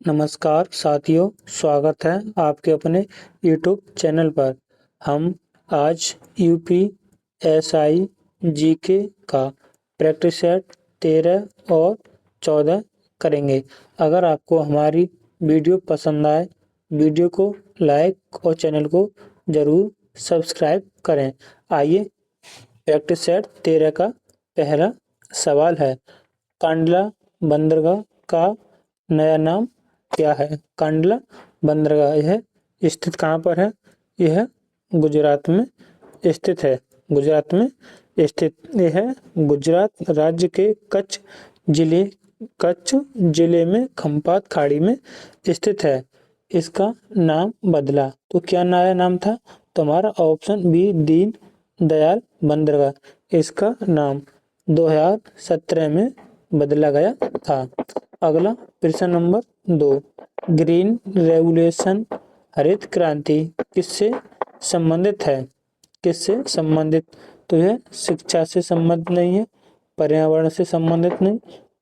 नमस्कार साथियों, स्वागत है आपके अपने यूट्यूब चैनल पर। हम आज यूपीएसआई जीके का प्रैक्टिस सेट 13 और 14 करेंगे। अगर आपको हमारी वीडियो पसंद आए, वीडियो को लाइक और चैनल को ज़रूर सब्सक्राइब करें। आइए, प्रैक्टिस सेट 13 का पहला सवाल है, कांडला बंदरगाह का नया नाम क्या है? कांडला बंदरगाह यह स्थित कहाँ पर है? यह गुजरात में स्थित है। गुजरात में स्थित यह गुजरात राज्य के कच्छ जिले में खंपात खाड़ी में स्थित है। इसका नाम बदला तो क्या नया नाम था? तो हमारा ऑप्शन बी दीन दयाल बंदरगाह। इसका नाम 2017 में बदला गया था। अगला प्रश्न नंबर 2, ग्रीन रेवोल्यूशन हरित क्रांति किससे संबंधित है? किससे संबंधित? तो यह शिक्षा से संबंधित नहीं है, पर्यावरण से संबंधित नहीं,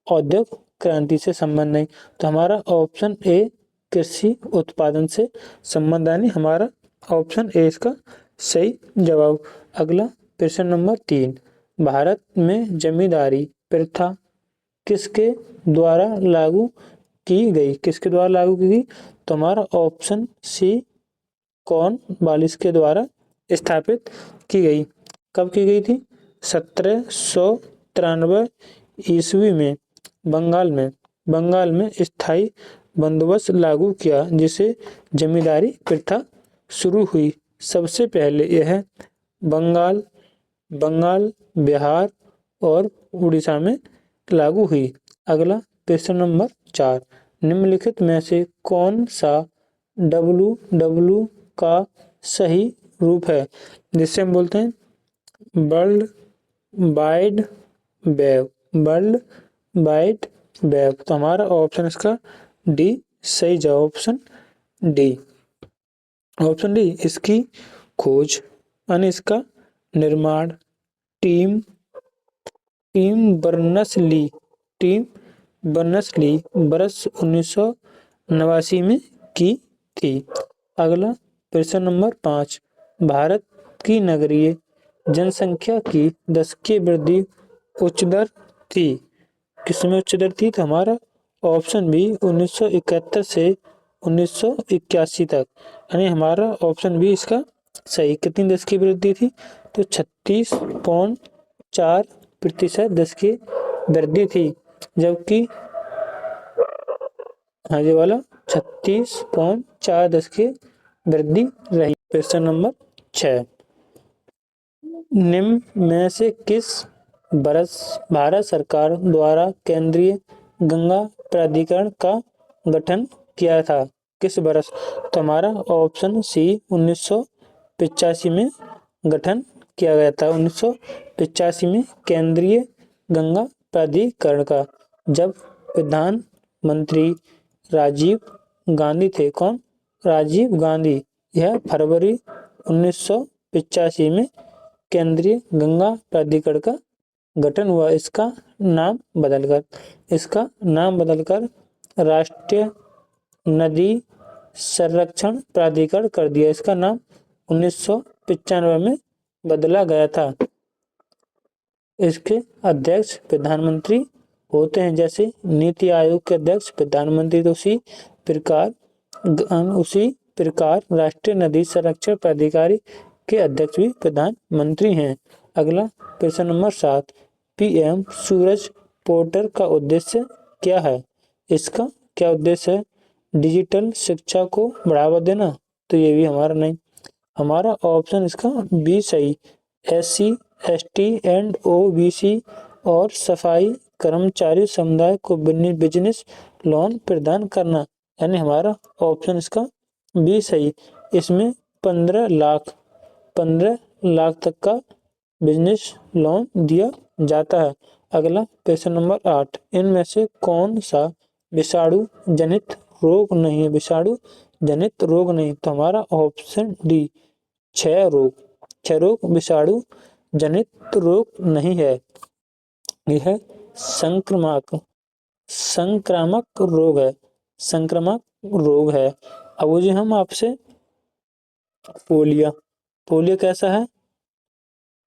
औद्योगिक क्रांति से संबंध नहीं। तो हमारा ऑप्शन ए कृषि उत्पादन से संबंध, यानी हमारा ऑप्शन ए इसका सही जवाब। अगला प्रश्न नंबर 3, भारत में जमींदारी प्रथा किसके द्वारा लागू की गई? किसके द्वारा लागू की गई? तो हमारा ऑप्शन सी कॉर्नवालिस के द्वारा स्थापित की गई। कब की गई थी? 1793 ईस्वी में बंगाल में स्थायी बंदोबस्त लागू किया, जिसे जमींदारी प्रथा शुरू हुई। सबसे पहले यह बंगाल, बिहार और उड़ीसा में लागू हुई। अगला प्रश्न नंबर 4, निम्नलिखित में से कौन सा WW का सही रूप है, जिसे हम बोलते हैं वर्ल्ड वाइड वेब? तो हमारा ऑप्शन इसका डी सही जवाब, ऑप्शन डी। इसकी खोज यानी इसका निर्माण टीम बर्नस-ली वर्ष 1989 में की थी। अगला प्रश्न नंबर 5, भारत की नगरीय जनसंख्या की दशकीय वृद्धि उच्च दर थी। किसमें उच्च दर थी? तो हमारा ऑप्शन बी 1971 से 1981 तक, यानी हमारा ऑप्शन बी इसका सही। कितनी दशकीय वृद्धि थी? तो 36.4% दशकीय वृद्धि थी, जबकि आगे वाला 36.4 दशकीय वृद्धि रही। प्रश्न नंबर 6, निम्न में से किस वर्ष भारत सरकार द्वारा केंद्रीय गंगा प्राधिकरण का गठन किया था? किस वर्ष? तो हमारा ऑप्शन सी 1985 में गठन किया गया था। 1985 में केंद्रीय गंगा प्राधिकरण का, जब प्रधानमंत्री राजीव गांधी थे। कौन? राजीव गांधी। यह फरवरी 1985 में केंद्रीय गंगा प्राधिकरण का गठन हुआ। इसका नाम बदलकर राष्ट्रीय नदी संरक्षण प्राधिकरण कर दिया। इसका नाम 1995 में बदला गया था। इसके अध्यक्ष प्रधानमंत्री होते हैं। जैसे नीति आयोग के अध्यक्ष प्रधानमंत्री, तो उसी प्रकार राष्ट्रीय नदी संरक्षण प्राधिकारी के अध्यक्ष भी प्रधानमंत्री हैं। अगला प्रश्न नंबर 7, PM सूरज पोर्टल का उद्देश्य क्या है? इसका क्या उद्देश्य है? डिजिटल शिक्षा को बढ़ावा देना? तो ये भी हमारा नहीं। हमारा ऑप्शन इसका बी सही, SC ST एंड OBC और सफाई कर्मचारी समुदाय को बिजनेस लोन प्रदान करना, यानी हमारा ऑप्शन इसका बी सही। इसमें 15 लाख तक का बिजनेस लोन दिया जाता है। अगला प्रश्न नंबर 8, इनमें से कौन सा विषाणु जनित रोग नहीं है? विषाणु जनित रोग नहीं, तो हमारा ऑप्शन डी क्षय रोग विषाणु जनित रोग नहीं है। यह संक्रामक रोग है। संक्रामक रोग है। अब जी हम आपसे पोलियो कैसा है?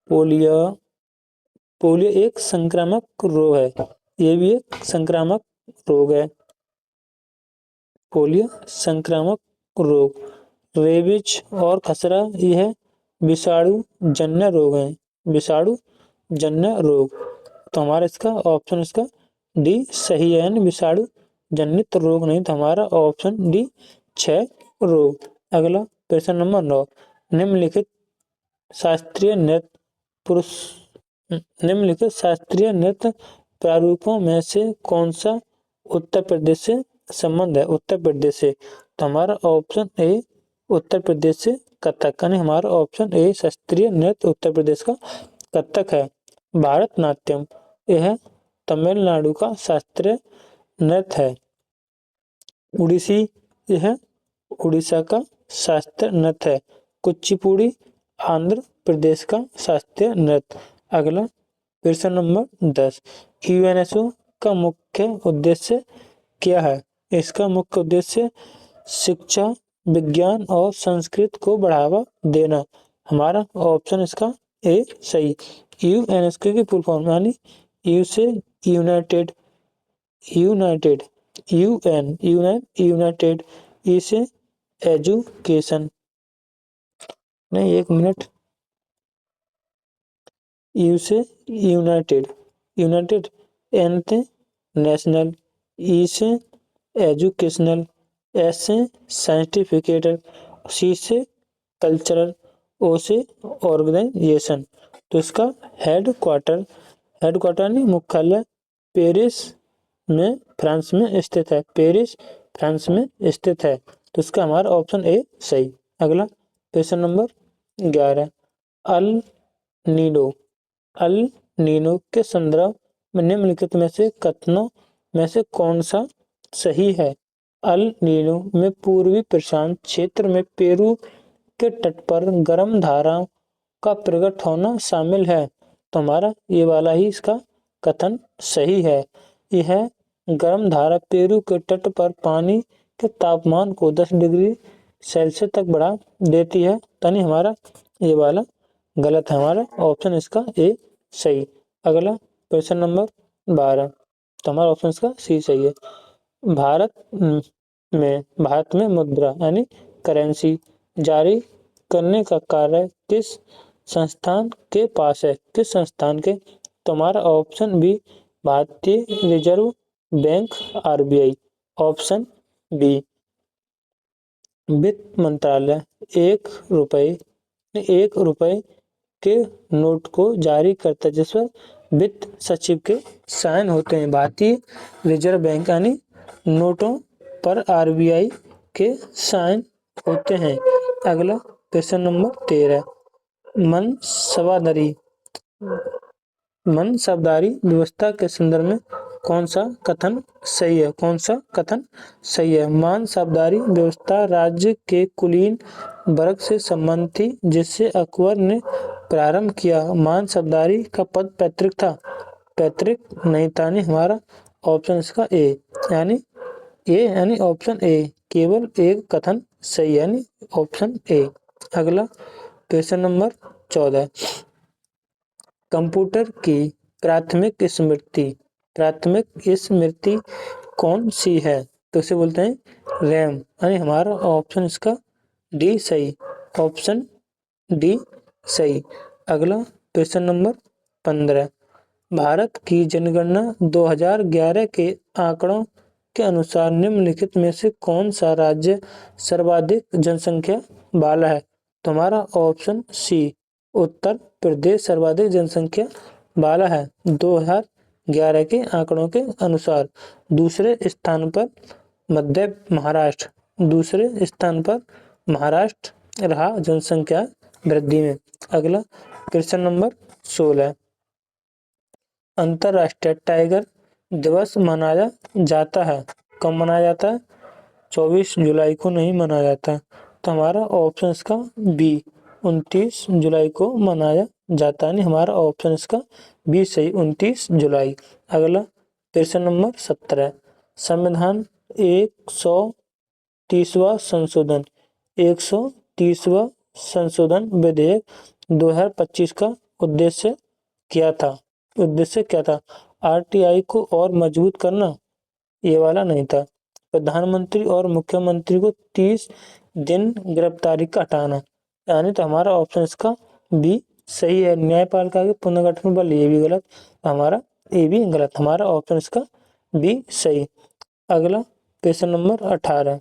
पोलियो पोलियो एक संक्रामक रोग है। ये भी एक संक्रामक रोग है। पोलियो संक्रामक रोग। रेबीज और खसरा यह विषाणु जन्य रोग है। विषाणु जन्य रोग। तो हमारा इसका ऑप्शन इसका डी सही है, यानी विषाणु जनित रोग नहीं, तो हमारा ऑप्शन डी 6 रोग। अगला प्रश्न नंबर 9, निम्नलिखित शास्त्रीय नृत्य पुरुष निम्नलिखित शास्त्रीय नृत्य प्रारूपों में से कौन सा उत्तर प्रदेश से संबंध है? उत्तर प्रदेश से, तो हमारा ऑप्शन ए उत्तर प्रदेश से कथक, यानी हमारा ऑप्शन ए शास्त्रीय नृत्य उत्तर प्रदेश का कथक है। भारतनाट्यम यह तमिलनाडु का शास्त्रीय नृत्य है। उड़ीसी यह उड़ीसा का शास्त्रीय नृत्य है। कुचिपुड़ी आंध्र प्रदेश का शास्त्रीय नृत्य। अगला प्रश्न नंबर 10, यूएनएसओ का मुख्य उद्देश्य क्या है? इसका मुख्य उद्देश्य शिक्षा, विज्ञान और संस्कृत को बढ़ावा देना। हमारा ऑप्शन इसका ए सही। यूएनएसओ की फुल फॉर्म यानी यू से यूनाइटेड, यूनाइटेड, यूनाइटेड, ई से एजुकेशन, नहीं एक मिनट, यू से यूनाइटेड, यूनाइटेड, एन से नेशनल, ई से एजुकेशनल, एस से साइंटिफिकेटर, सी से कल्चरल, ओ से ऑर्गेनाइजेशन। तो इसका हेडक्वार्टर नहीं मुख्यालय पेरिस में फ्रांस में स्थित है। पेरिस फ्रांस में स्थित है। तो इसका हमारा ऑप्शन ए सही। अगला प्रश्न नंबर 11, अल नीनो के संदर्भ में निम्नलिखित में से कथनों में से कौन सा सही है? अल नीनो में पूर्वी प्रशांत क्षेत्र में पेरू के तट पर गर्म धाराओं का प्रकट होना शामिल है। तो हमारा ये वाला ही इसका कथन सही है। यह गर्म धारा पेरू के तट पर पानी के तापमान को 10 डिग्री सेल्सियस तक बढ़ा देती है। यानी हमारा ये वाला गलत है। हमारा ऑप्शन इसका ए सही। अगला प्रश्न नंबर 12, तो हमारा ऑप्शन इसका सी सही है। भारत में मुद्रा यानी करेंसी जारी करने का कार्य किस संस्थान के पास है? किस संस्थान के? तो हमारा option B Bharatiya reserve bank RBI. Option B वित्त मंत्रालय 1 रुपए के नोट को जारी करता है, जिस पर वित्त सचिव के साइन होते हैं। भारतीय रिजर्व बैंक यानी नोटों पर आरबीआई के साइन होते हैं। अगला प्रश्न नंबर 13, मनसबदारी व्यवस्था के संदर्भ में कौन सा कथन सही है? कौन सा कथन सही है? मनसबदारी व्यवस्था राज्य के कुलीन वर्ग से संबंधित थी, जिससे अकबर ने प्रारंभ किया। मनसबदारी का पद पैतृक था, पैतृक नहीं था। नहीं हमारा ऑप्शन इसका ए यानी ऑप्शन ए, केवल एक कथन सही, यानी ऑप्शन ए। अगला प्रश्न नंबर 14, कंप्यूटर की प्राथमिक स्मृति कौन सी है? तो इसे बोलते हैं रैम, यानी हमारा ऑप्शन इसका डी सही। ऑप्शन डी सही। अगला प्रश्न नंबर 15, भारत की जनगणना 2011 के आंकड़ों के अनुसार निम्नलिखित में से कौन सा राज्य सर्वाधिक जनसंख्या वाला है? तो हमारा ऑप्शन सी उत्तर प्रदेश सर्वाधिक जनसंख्या वाला है 2011 के आंकड़ों के अनुसार। दूसरे स्थान पर महाराष्ट्र रहा जनसंख्या वृद्धि में। अगला प्रश्न नंबर 16, अंतर्राष्ट्रीय टाइगर दिवस मनाया जाता है, कब मनाया जाता है? 24 जुलाई को नहीं मनाया जाता। तो हमारा ऑप्शन इसका बी 29 जुलाई को मनाया जाता है। नहीं हमारा ऑप्शन इसका बी सही 29 जुलाई। अगला प्रश्न नंबर 17, संविधान 130वां संशोधन 130वां संशोधन विधेयक 2025 का उद्देश्य क्या था? आरटीआई को और मजबूत करना, ये वाला नहीं था। प्रधानमंत्री और मुख्यमंत्री को 30 दिन गिरफ्तारी का हटाना, यानी तो हमारा ऑप्शन इसका बी सही है। न्यायपालिका के पुनर्गठन बल, ये भी गलत, हमारा ए भी गलत, हमारा ऑप्शन इसका बी सही। अगला क्वेश्चन नंबर 18,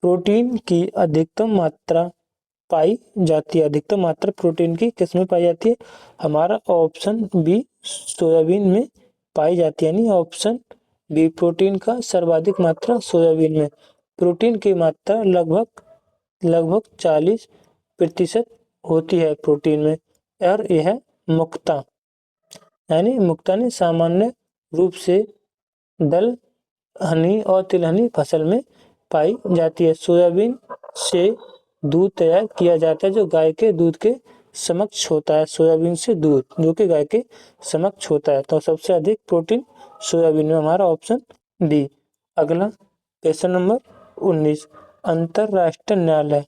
प्रोटीन की अधिकतम मात्रा पाई जाती है। अधिकतम मात्रा प्रोटीन की किसमें पाई जाती है? हमारा ऑप्शन बी सोयाबीन में पाई जाती है, यानी ऑप्शन बी प्रोटीन का सर्वाधिक मात्रा सोयाबीन में। प्रोटीन की मात्रा लगभग 40% होती है प्रोटीन में, और यह मुक्ता यानी सामान्य रूप से दलहनी और तिलहनी फसल में पाई जाती है। सोयाबीन से दूध तैयार किया जाता है जो गाय के दूध के समक्ष होता है। सोयाबीन से दूध जो कि गाय के समक्ष होता है, तो सबसे अधिक प्रोटीन सोयाबीन में, हमारा ऑप्शन बी। अगला क्वेश्चन नंबर 19, अंतरराष्ट्रीय न्यायालय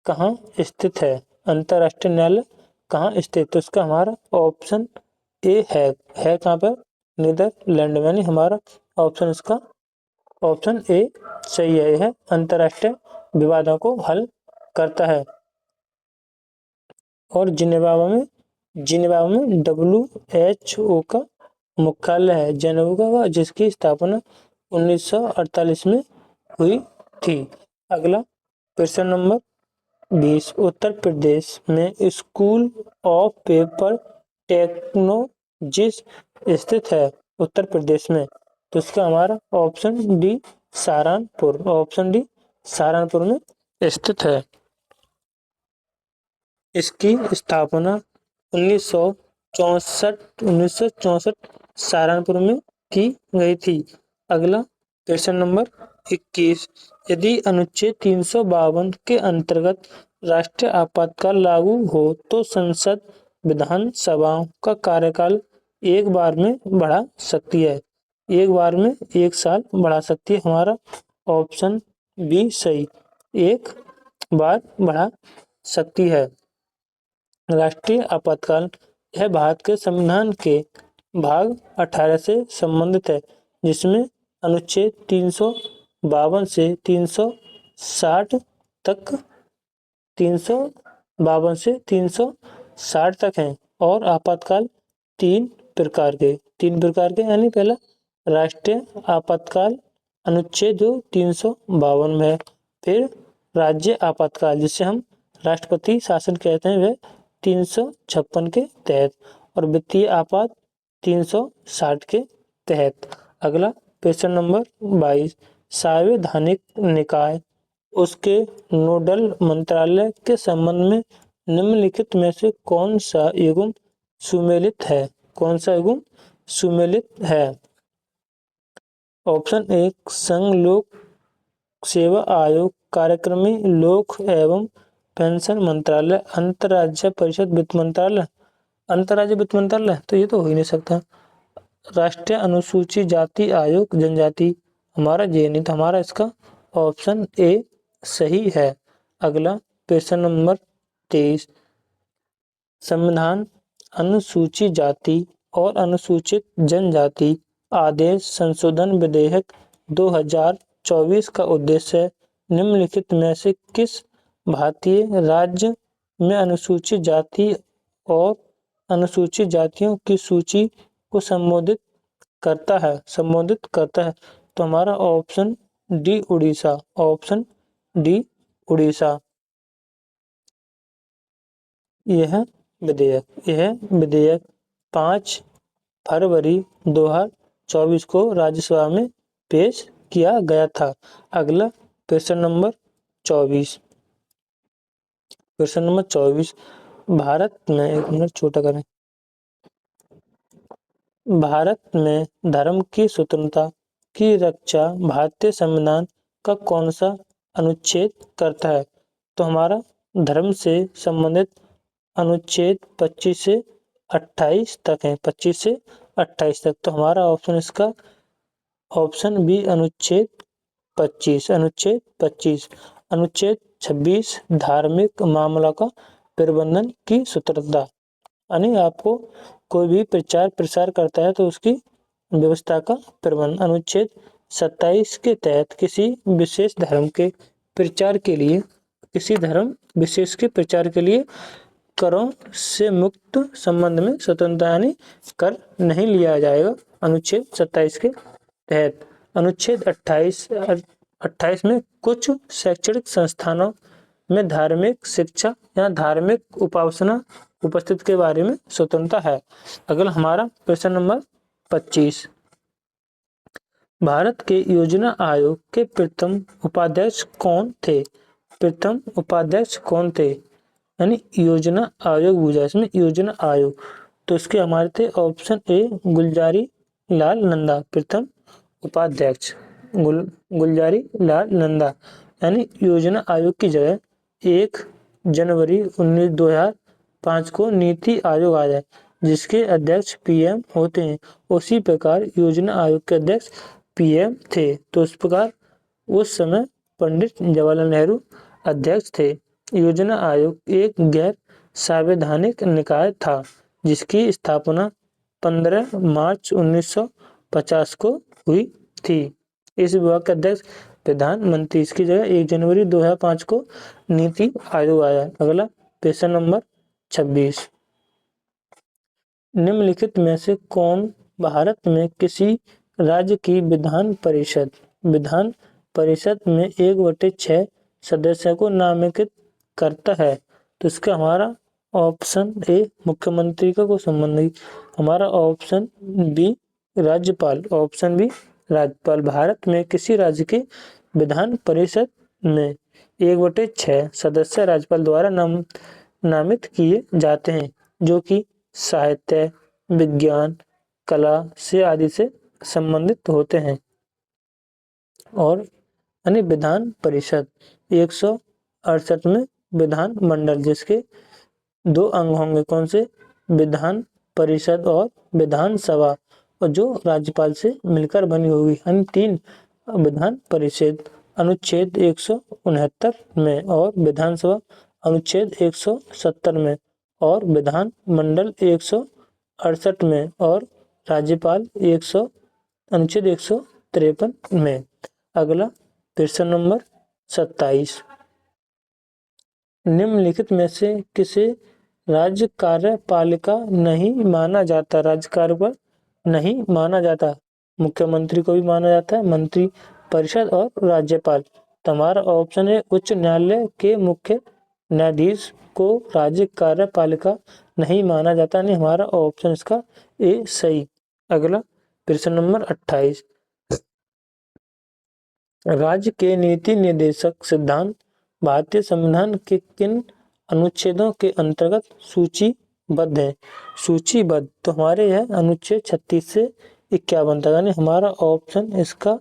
कहाँ स्थित है? अंतरराष्ट्रीय न्यायालय कहाँ स्थित? तो इसका हमारा ऑप्शन ए है कहाँ पर? नीदरलैंड में, यानी हमारा ऑप्शन इसका ऑप्शन ए सही है। यह अंतरराष्ट्रीय विवादों को हल करता है। और जिनेवा में WHO का मुख्यालय है जेनेवा, जिसकी स्थापना 1948 में हुई थी। अगला प्रश्न नंबर 20, उत्तर प्रदेश में स्कूल ऑफ पेपर टेक्नोलॉजीज स्थित है। उत्तर प्रदेश में, तो इसका हमारा ऑप्शन डी सहारनपुर में स्थित है। इसकी स्थापना 1964 सहारनपुर में की गई थी। अगला क्वेश्चन नंबर 21, यदि अनुच्छेद 352 के अंतर्गत राष्ट्रीय आपातकाल लागू हो तो संसद विधानसभाओं का कार्यकाल एक बार में बढ़ा सकती है। एक बार में 1 साल बढ़ा सकती है, हमारा ऑप्शन बी सही, एक बार बढ़ा सकती है। राष्ट्रीय आपातकाल यह भारत के संविधान के भाग 18 से संबंधित है, जिसमें अनुच्छेद 352 से 360 तक 352 से 360 तक हैं। और आपातकाल तीन प्रकार के यानी पहला राष्ट्रीय आपातकाल अनुच्छेद जो 352 में है, फिर राज्य आपातकाल जिसे हम राष्ट्रपति शासन कहते हैं, वह 356 के तहत, और वित्तीय आपात 360 के तहत। अगला क्वेश्चन नंबर 22, संवैधानिक निकाय उसके नोडल मंत्रालय के संबंध में निम्नलिखित में से कौन सा युग्म सुमेलित है? ऑप्शन 1 संघ लोक सेवा आयोग, कार्यक्रमी लोक एवं पेंशन मंत्रालय, अंतर्राज्य परिषद वित्त मंत्रालय। तो ये तो हो ही नहीं सकता। राष्ट्रीय अनुसूचित जाति आयोग जनजाति, हमारा जे नहीं, तो हमारा इसका ऑप्शन ए सही है। अगला क्वेश्चन नंबर 23, संविधान अनुसूचित जाति और अनुसूचित जनजाति आदेश संशोधन विधेयक 2024 का उद्देश्य निम्नलिखित में से किस भारतीय राज्य में अनुसूचित जाति और अनुसूचित जातियों की सूची को संबोधित करता है? तो हमारा ऑप्शन डी उड़ीसा। यह विधेयक 5 फरवरी 2024 को राज्यसभा में पेश किया गया था। अगला क्वेश्चन नंबर 24, भारत में धर्म की स्वतंत्रता की रक्षा भारतीय संविधान का कौन सा अनुच्छेद करता है? तो हमारा धर्म से संबंधित अनुच्छेद 25 से 28 तक है, 25 से 28 तक। तो हमारा ऑप्शन इसका ऑप्शन बी अनुच्छेद 25। अनुच्छेद 25। अनुच्छेद 26 धार्मिक मामला का प्रबंधन की स्वतंत्रता, यानी आपको कोई भी प्रचार प्रसार करता है तो उसकी व्यवस्था का प्रबंध। अनुच्छेद 27 के तहत किसी विशेष धर्म के प्रचार के लिए, किसी धर्म विशेष के प्रचार के लिए करों से मुक्त संबंध में स्वतंत्रता यानी कर नहीं लिया जाएगा अनुच्छेद 27 के तहत। अनुच्छेद 28 में कुछ शैक्षणिक संस्थानों में धार्मिक शिक्षा या धार्मिक उपासना उपस्थित के बारे में स्वतंत्रता है। अगला हमारा प्रश्न नंबर 25। भारत के योजना आयोग के प्रथम उपाध्यक्ष कौन थे? प्रथम उपाध्यक्ष कौन थे? यानी योजना आयोग पूछा इसमें योजना आयोग, तो इसके हमारे थे ऑप्शन ए गुलजारी लाल नंदा प्रथम उपाध्यक्ष। गुलजारी लाल नंदा, यानी योजना आयोग की जगह 1 जनवरी 2005 को नीति आयोग आया जिसके अध्यक्ष पीएम होते हैं। उसी प्रकार योजना आयोग के अध्यक्ष पीएम थे, तो इस प्रकार उस समय पंडित जवाहरलाल नेहरू अध्यक्ष थे। योजना आयोग एक गैर संवैधानिक निकाय था जिसकी स्थापना 15 मार्च 1950 को हुई थी। इस विभाग के अध्यक्ष प्रधानमंत्री, इसकी जगह 1 जनवरी 2005 को नीति आयोग आया। अगला प्रश्न नंबर 26। निम्नलिखित में से कौन भारत में किसी राज्य की विधान परिषद में 1/6 सदस्यों को नामांकित करता है? तो इसका हमारा ऑप्शन ए मुख्यमंत्री का कोई संबंध नहीं, हमारा ऑप्शन बी राज्यपाल। ऑप्शन बी राज्यपाल। भारत में किसी राज्य के विधान परिषद में 1/6 सदस्य राज्यपाल द्वारा नामित किए जाते हैं जो कि साहित्य, विज्ञान, कला से आदि से संबंधित होते हैं। और यानी विधान परिषद 168 में विधान मंडल जिसके 2 अंग होंगे, कौन से? विधान परिषद और विधानसभा, और जो राज्यपाल से मिलकर बनी होगी। यानी 3 विधान परिषद अनुच्छेद 169 में और विधानसभा अनुच्छेद 170 में और विधान मंडल 168 में और राज्यपाल अनुच्छेद 153 में। अगला प्रश्न नंबर 27। निम्नलिखित में से किसे राज्य कार्यपालिका नहीं माना जाता? राज्य कार्यपालिका नहीं माना जाता। मुख्यमंत्री को भी माना जाता है, मंत्री परिषद और राज्यपाल। तो हमारा ऑप्शन है उच्च न्यायालय के मुख्य न्यायाधीश को राज्य कार्यपालिका नहीं माना जाता, नहीं हमारा ऑप्शन इसका ए सही। अगला प्रश्न नंबर 28। राज्य के नीति निर्देशक सिद्धांत भारतीय संविधान के किन अनुच्छेदों के अंतर्गत सूचीबद्ध है? सूचीबद्ध, तो हमारे यह अनुच्छेद 36 से 51 तक, यानी हमारा ऑप्शन इसका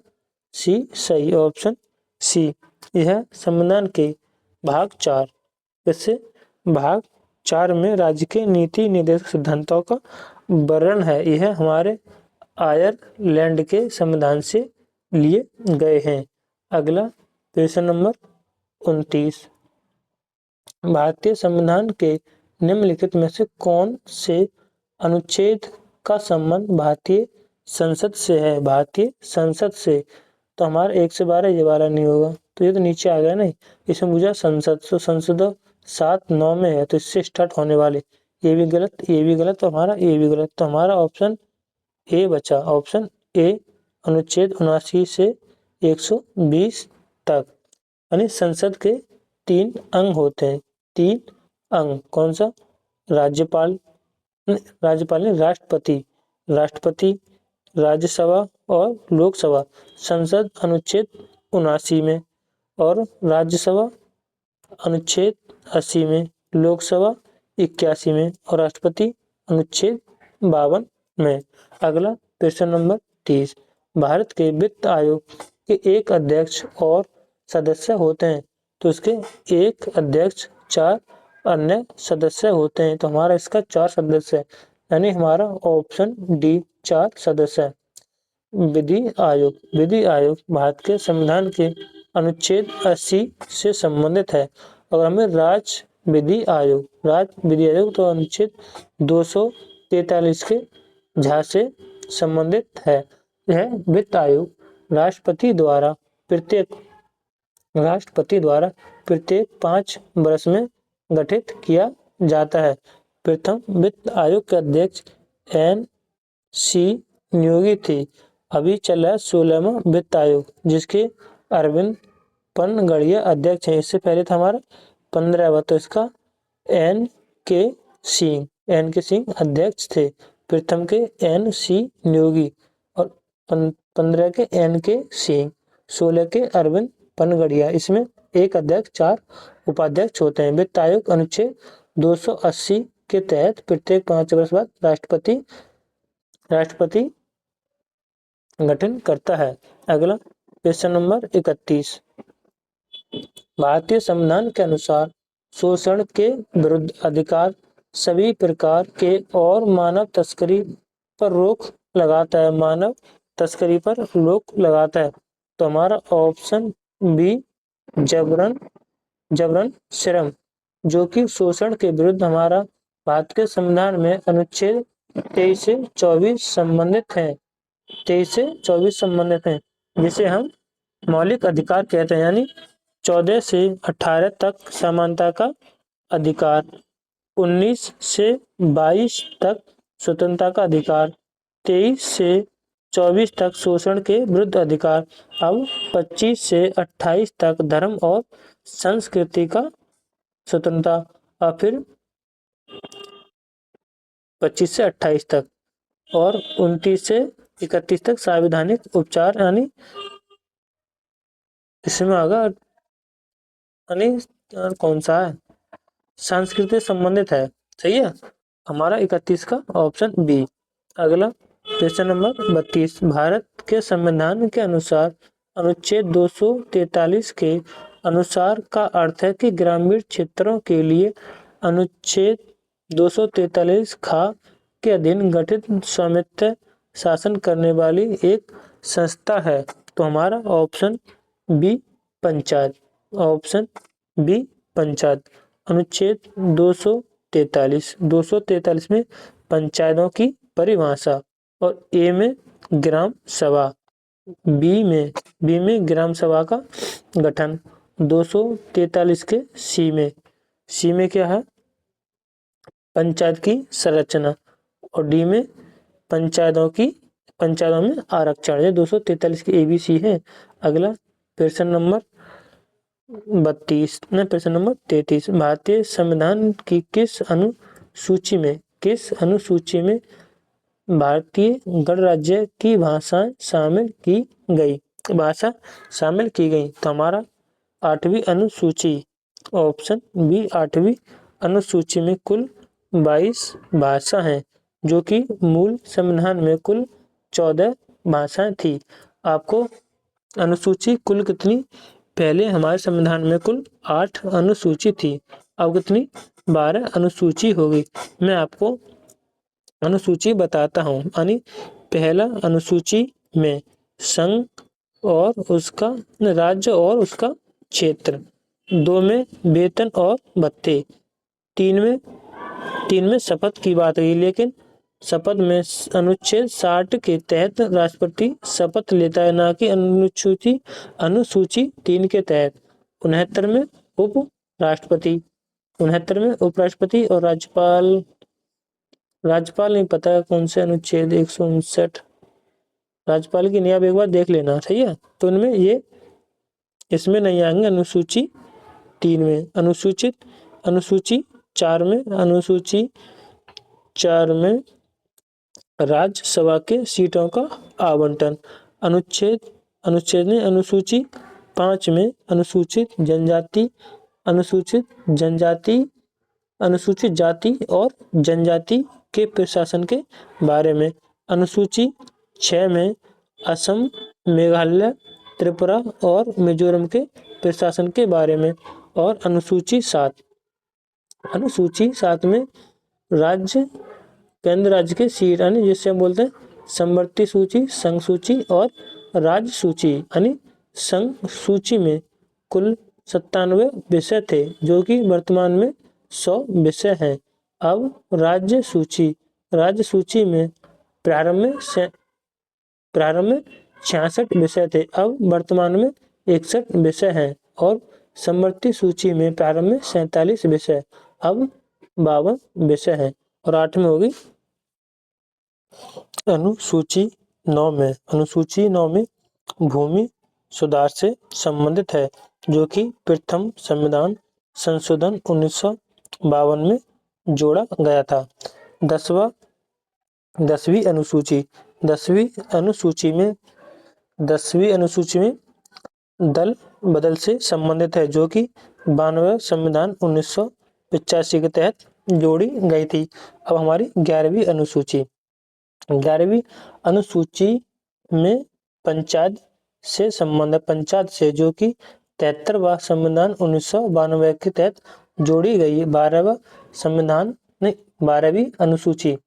सी सही। Option C. यह संविधान के भाग 4 इससे भाग 4 में राज्य के नीति निर्देशक सिद्धांतों का वर्णन है। यह हमारे आयरलैंड के संविधान से लिए गए हैं। अगला प्रश्न नंबर 29। भारतीय संविधान के निम्नलिखित में से कौन से अनुच्छेद का संबंध भारतीय संसद से है? भारतीय संसद से, तो हमारा 1 से 12 ये 12 नहीं होगा, तो ये तो नीचे आ गया नहीं। इसमें मुझे संसद, तो संसद 7-9 में है, तो इससे स्टार्ट होने वाले ये भी गलत, ये भी गलत, तो हमारा ये भी गलत, तो हमारा ऑप्शन ए बचा। ऑप्शन ए अनुच्छेद 79 से 120 तक। यानी संसद के 3 अंग होते हैं। 3 अंग कौन सा? राज्यपाल ने राष्ट्रपति, राज्यसभा और लोकसभा। संसद अनुच्छेद 79 में और राज्यसभा अनुच्छेद 80 में, लोकसभा 81 में और राष्ट्रपति अनुच्छेद 52 में। अगला प्रश्न नंबर 30। भारत के वित्त आयोग के एक अध्यक्ष और सदस्य होते हैं, तो इसके एक अध्यक्ष 4 अन्य सदस्य होते हैं, तो हमारा इसका 4 सदस्य है, यानी हमारा ऑप्शन डी 4 सदस्य है। विधि आयोग। विधि आयोग भारत के संविधान के अनुच्छेद 80 से संबंधित है। और हमें राज्य विधि आयोग तो अनुच्छेद 243 के झा से संबंधित है। यह वित्त आयोग राष्ट्रपति द्वारा प्रत्येक 5 वर्ष में गठित किया जाता है। प्रथम वित्त आयोग के अध्यक्ष NC नियोगी थी। अभी चल रहा है 16वां वित्त आयोग, जिसके अरविंद पनगड़िया अध्यक्ष है। इससे पहले था हमारा 15वां, तो इसका NK सिंह अध्यक्ष थे। प्रथम के NC नियोगी और 15 के NK सिंह, 16 के अरविंद पनगड़िया। इसमें एक अध्यक्ष, 4 उपाध्यक्ष होते हैं। वित्त आयोग अनुच्छेद 280 के तहत प्रत्येक 5 वर्ष बाद राष्ट्रपति गठन करता है। अगला क्वेश्चन नंबर 31। भारतीय संविधान के अनुसार शोषण के विरुद्ध अधिकार सभी प्रकार के और मानव तस्करी पर रोक लगाता है। तो हमारा ऑप्शन बी जबरन श्रम, जो कि शोषण के विरुद्ध हमारा भारत के संविधान में अनुच्छेद 23 से 24 संबंधित है। 23 से 24 संबंधित हैं, जिसे हम मौलिक अधिकार कहते हैं। यानी 14 से 18 तक समानता का अधिकार, 19 से 22 तक स्वतंत्रता का अधिकार, 23 से 24 तक शोषण के विरुद्ध अधिकार, अब 25 से 28 तक धर्म और संस्कृति का स्वतंत्रता, और फिर 25 से 28 तक, और 29 से 31 तक संवैधानिक उपचार। यानी इसमें आगा कौन सा है, संस्कृति संबंधित है। सही है हमारा 31 का ऑप्शन बी। अगला क्वेश्चन नंबर 32। भारत के संविधान के अनुसार अनुच्छेद 243 के अनुसार का अर्थ है कि ग्रामीण क्षेत्रों के लिए अनुच्छेद 243 खा के अधीन गठित स्वामित्व शासन करने वाली एक संस्था है। तो हमारा option B panchayat. Option B panchayat. अनुच्छेद 243 में पंचायतों की परिभाषा, और ए में ग्राम सभा, बी में ग्राम सभा का गठन, 243 के सी में क्या है, पंचायत की संरचना, और डी में पंचायतों में आरक्षण। ये 243 की ABC है। अगला प्रश्न नंबर 33। भारतीय संविधान की किस अनुसूची में भारतीय गणराज्य की भाषाएं शामिल की गई? तो हमारा 8वीं अनुसूची, ऑप्शन बी 8वीं अनुसूची में कुल 22 भाषा हैं, जो कि मूल संविधान में कुल 14 भाषाएं थी। आपको अनुसूची कुल कितनी, पहले हमारे संविधान में कुल 8 अनुसूची थी, अब कितनी 12 अनुसूची हो गई। मैं आपको अनुसूची बताता हूँ। यानी पहला अनुसूची में संघ और उसका राज्य और उसका क्षेत्र, 2 में वेतन और भत्ते, 3 में शपथ की बात रही, लेकिन शपथ में अनुच्छेद 60 के तहत राष्ट्रपति शपथ लेता है, ना कि अनुसूची 3 के तहत। 69 में उपराष्ट्रपति और राज्यपाल नहीं पता कौन से अनुच्छेद 159 राज्यपाल की नियम एक बार देख लेना। सही है, तो उनमें ये इसमें नहीं आएंगे। अनुसूची 3 में, अनुसूची 4 में राज्यसभा के सीटों का आवंटन। अनुसूची 5 में अनुसूचित जाति और जनजाति के प्रशासन के बारे में। अनुसूची 6 में असम, मेघालय, त्रिपुरा और मिजोरम के प्रशासन के बारे में। और अनुसूची 7 में केंद्र राज्य के सीट, यानी जिससे हम बोलते हैं समवर्ती सूची, संघ सूची और राज्य सूची। यानी संघ सूची में कुल 97 विषय थे जो कि वर्तमान में 100 विषय हैं। अब राज्य सूची में प्रारंभ में 66 विषय थे, अब वर्तमान में 61 विषय हैं। और समवर्ती सूची में प्रारंभ में 47 विषय, अब 52 विषय हैं। और 8 में होगी अनुसूची 9 में भूमि सुधार से संबंधित है, जो कि प्रथम संविधान संशोधन 1952 में जोड़ा गया था। 10वीं अनुसूची में दल बदल से संबंधित है, जो कि 92 संविधान 1985 के तहत जोड़ी गई थी। अब हमारी 11वीं अनुसूची में पंचायत से संबंध, पंचायत से, जो कि 73वां संविधान 1992 के तहत जोड़ी गई। 12वीं अनुसूची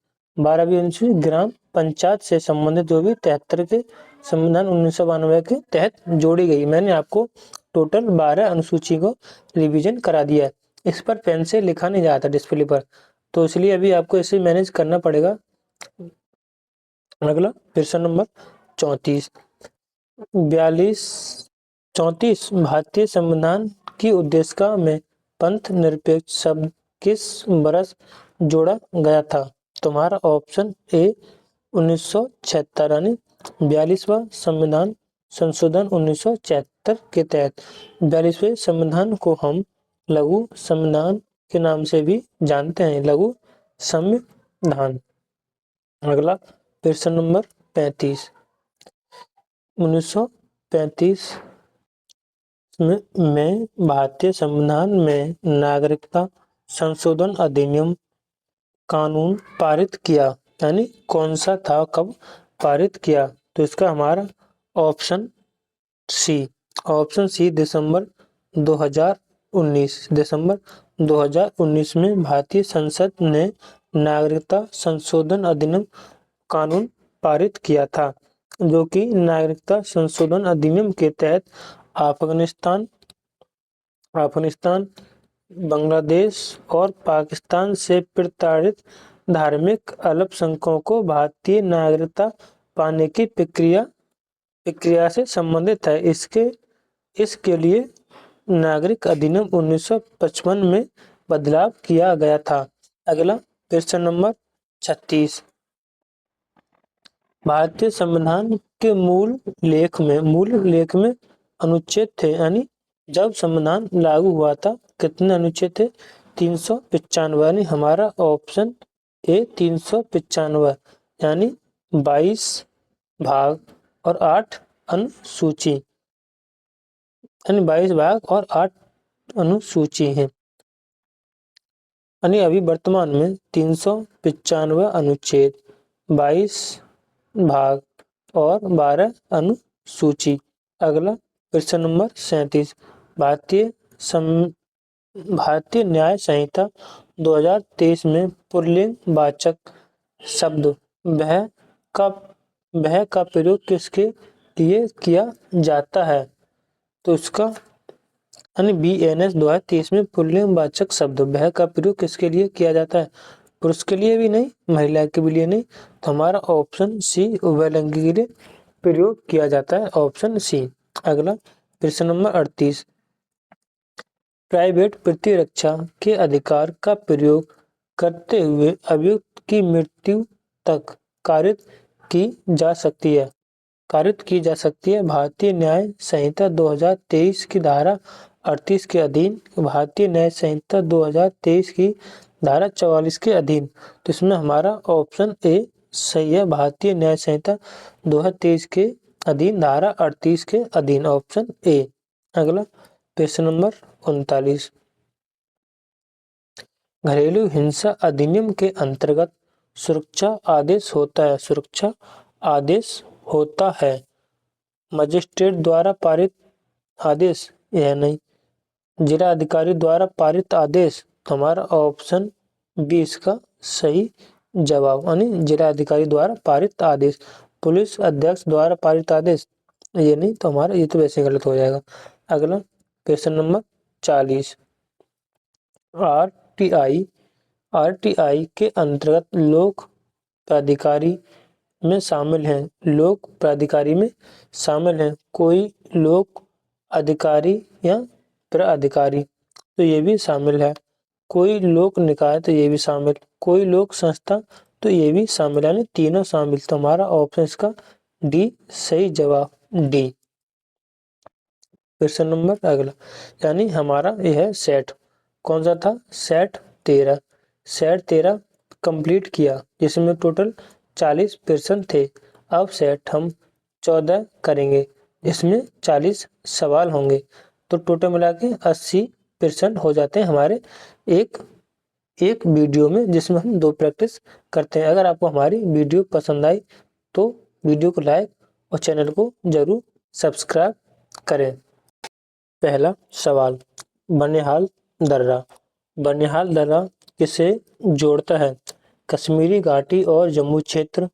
ग्राम पंचायत से संबंधित, जो भी 73 के संविधान 1992 के तहत जोड़ी गई। मैंने आपको टोटल 12 अनुसूची को रिवीजन करा दिया है। इस पर पेन से लिखा नहीं जाता डिस्प्ले पर, तो इसलिए अभी आपको इसे मैनेज करना पड़ेगा। अगला प्रश्न नंबर 34 भारतीय संविधान की उद्देशिका में पंथ निरपेक्ष शब्द किस वर्ष जोड़ा गया था? तुम्हारा ऑप्शन ए 1976, यानी 42वां संविधान संशोधन 1976 के तहत। 42वें संविधान को हम लघु संविधान के नाम से भी जानते हैं, लघु संविधान। अगला प्रश्न नंबर 35 1935 में भारतीय संविधान में नागरिकता संशोधन अधिनियम कानून पारित किया, यानी कौन सा था, कब पारित किया? तो इसका हमारा ऑप्शन सी दिसंबर 2019 में भारतीय संसद ने नागरिकता संशोधन अधिनियम कानून पारित किया था, जो कि नागरिकता संशोधन अधिनियम के तहत अफगानिस्तान, बांग्लादेश और पाकिस्तान से प्रताड़ित धार्मिक अल्पसंख्यकों को भारतीय नागरिकता पाने की प्रक्रिया से संबंधित है। इसके लिए नागरिक अधिनियम 1955 में बदलाव किया गया था। अगला प्रश्न नंबर 36 भारतीय संविधान के मूल लेख में अनुच्छेद थे, यानी जब संविधान लागू हुआ था कितने अनुच्छेद थे? 395, यानी हमारा ऑप्शन ए 395, यानी 22 भाग और 8 अनुसूची, यानी 22 भाग और 8 अनुसूची है। यानी अभी वर्तमान में 395 अनुच्छेद, 22 भाग और 12 अनुसूची। अगला प्रश्न नंबर 37 भारतीय न्याय संहिता 2023 में पुल्लिंग वाचक शब्द वह का प्रयोग किसके लिए किया जाता है? तो इसका यानी BNS 2023 में पुल्लिंग वाचक शब्द वह का प्रयोग किसके लिए किया जाता है? पुरुष के लिए भी नहीं, महिला के भी लिए नहीं, तो हमारा ऑप्शन सी उभयलिंगी के लिए प्रयोग किया जाता है, ऑप्शन सी। अगला प्रश्न नंबर 38 प्राइवेट प्रतिरक्षा के अधिकार का प्रयोग करते हुए अभियुक्त की मृत्यु तक कारित की जा सकती है। भारतीय न्याय संहिता 2023 की धारा 38 के अधीन, भारतीय न्याय संहिता 2023 की धारा 44 के अधीन। तो इसमें हमारा ऑप्शन ए सही है, भारतीय न्याय संहिता 2023 के अधीन, धारा 38 के अधीन, ऑप्शन ए। अगला प्रश्न नंबर 39 घरेलू हिंसा अधिनियम के अंतर्गत सुरक्षा आदेश होता है। मजिस्ट्रेट द्वारा पारित आदेश यह नहीं, जिला अधिकारी द्वारा पारित आदेश। हमारा ऑप्शन बी इसका सही जवाब यानी जिला अधिकारी द्वारा पारित आदेश, पुलिस अध्यक्ष द्वारा पारित आदेश, ये नहीं तो हमारा ये तो वैसे गलत हो जाएगा। अगला क्वेश्चन नंबर 40, आरटीआई के अंतर्गत लोक प्राधिकारी में शामिल हैं, लोक प्राधिकारी में शामिल हैं कोई लोक अधिकारी या प्राधिकारी, तो ये भी शामिल है। कोई लोक निकाय, तो ये भी शामिल। कोई लोक संस्था, तो ये भी शामिल, यानी तीनों शामिल। तो हमारा ऑप्शन इसका डी सही जवाब, डी। क्वेश्चन नंबर अगला, यानी हमारा यह है सेट, कौन सा था, सेट 13। सेट 13 कंप्लीट किया, जिसमें टोटल 40 प्रश्न थे। अब सेट हम 14 करेंगे, इसमें 40 सवाल होंगे, तो टोटल मिला के 80 प्रश्न हो जाते हैं हमारे एक एक वीडियो में, जिसमें हम 2 प्रैक्टिस करते हैं। अगर आपको हमारी वीडियो पसंद आई तो वीडियो को लाइक और चैनल को जरूर सब्सक्राइब करें। पहला सवाल, बनिहाल दर्रा। बनिहाल दर्रा किसे जोड़ता है, कश्मीरी घाटी और जम्मू क्षेत्र,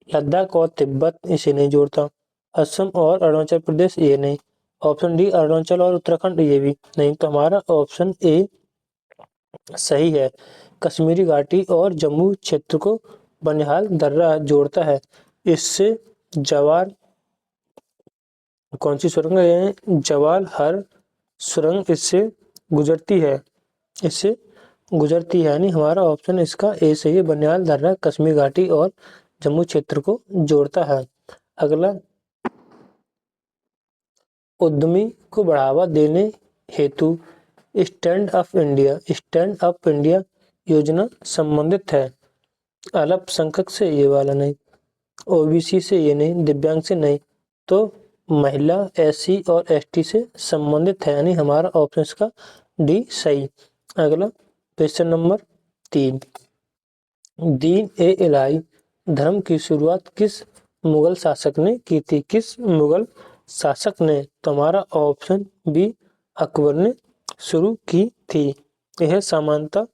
लद्दाख और तिब्बत, इसे नहीं जोड़ता। असम और अरुणाचल प्रदेश, ये नहीं। ऑप्शन डी अरुणाचल और उत्तराखंड, ये भी नहीं। तो हमारा ऑप्शन ए सही है, कश्मीरी घाटी और जम्मू क्षेत्र को बनिहाल दर्रा जोड़ता है। इससे जवार, कौन सी सुरंग है, जवाल हर सुरंग इससे गुजरती है, इससे गुजरती है, यानी हमारा ऑप्शन इसका ए सही है, बनिहाल दर्रा कश्मीर घाटी और जम्मू क्षेत्र को जोड़ता है। अगला, उद्यमी को बढ़ावा देने हेतु स्टैंड अप इंडिया योजना संबंधित है। अल्पसंख्यक से, ये वाला नहीं। ओबीसी से, ये नहीं। दिव्यांग से, नहीं। तो महिला, एससी और एसटी से संबंधित है, यानी हमारा ऑप्शन इसका डी सही। अगला क्वेश्चन नंबर 3, दीन ए इलाही धर्म की शुरुआत किस मुगल शासक ने की थी, किस मुगल शासक ने, तो हमारा ऑप्शन बी अकबर ने शुरू की थी। यह सामान्यतः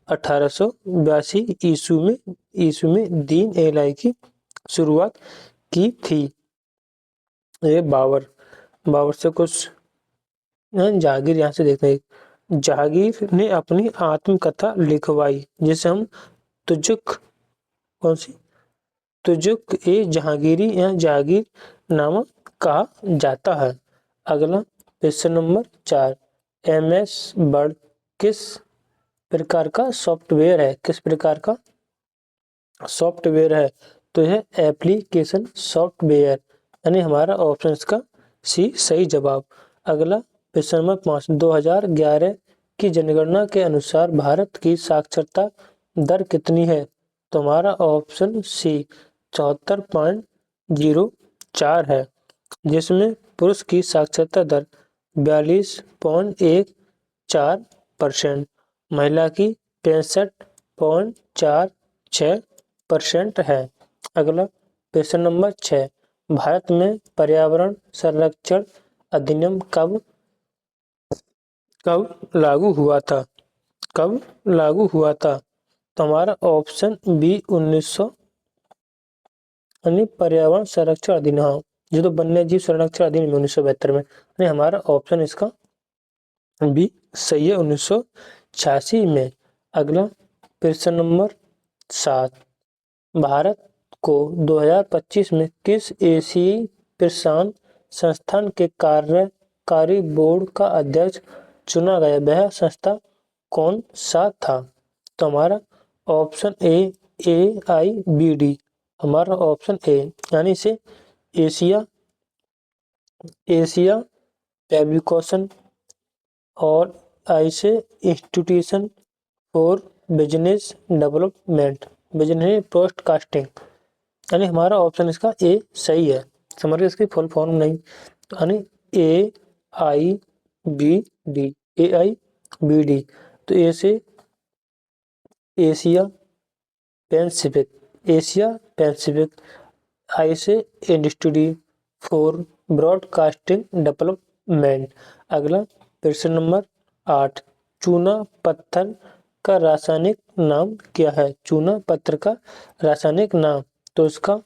1882 ईस्वी में दीन ए इलाही की शुरुआत की थी। ये बाबर से कुछ जहांगीर, यहाँ से देखते हैं। जहांगीर ने अपनी आत्मकथा लिखवाई, जिसे हम तुजुक, कौन सी, तुजुक ए जहांगीरी या जहांगीर नामा कहा जाता है। अगला क्वेश्चन नंबर 4, एमएस वर्ड किस प्रकार का सॉफ्टवेयर है, किस प्रकार का सॉफ्टवेयर है, तो यह एप्लीकेशन सॉफ्टवेयर, यानी हमारा ऑप्शन इसका सी सही जवाब। अगला क्वेश्चन नंबर 5, 2011 की जनगणना के अनुसार भारत की साक्षरता दर कितनी है, तो हमारा ऑप्शन सी 74.04 है, जिसमें पुरुष की साक्षरता दर 42.14%, महिला की 65.46% है। अगला क्वेश्चन नंबर 6, भारत में पर्यावरण संरक्षण अधिनियम कब लागू हुआ था, कब लागू हुआ था, तो हमारा ऑप्शन बी 1900, यानी पर्यावरण संरक्षण अधिनियम, जो तो वन्य जीव संरक्षण अधिनियम 1972 में, यानी हमारा ऑप्शन इसका बी सही है, 1986 में। अगला प्रश्न नंबर 7, भारत को 2025 में किस एशियाई प्रशांत संस्थान के कार्यकारी बोर्ड का अध्यक्ष चुना गया, वह संस्था कौन सा था, तो हमारा ऑप्शन AIBD, हमारा ऑप्शन ए, यानी से एशिया पैब्लिकेशन और आई से institution for business development, business broadcasting, यानी हमारा ऑप्शन इसका ए सही है। समझ इसकी फुल फॉर्म नहीं, यानी AIBD, तो ए से एशिया पैसिफिक, आई से इंस्टीट्यूट फॉर ब्रॉडकास्टिंग डेवलपमेंट। अगला प्रश्न नंबर 8, चूना पत्थर का रासायनिक नाम क्या है? चूना पत्थर का रासायनिक नाम, तो इसका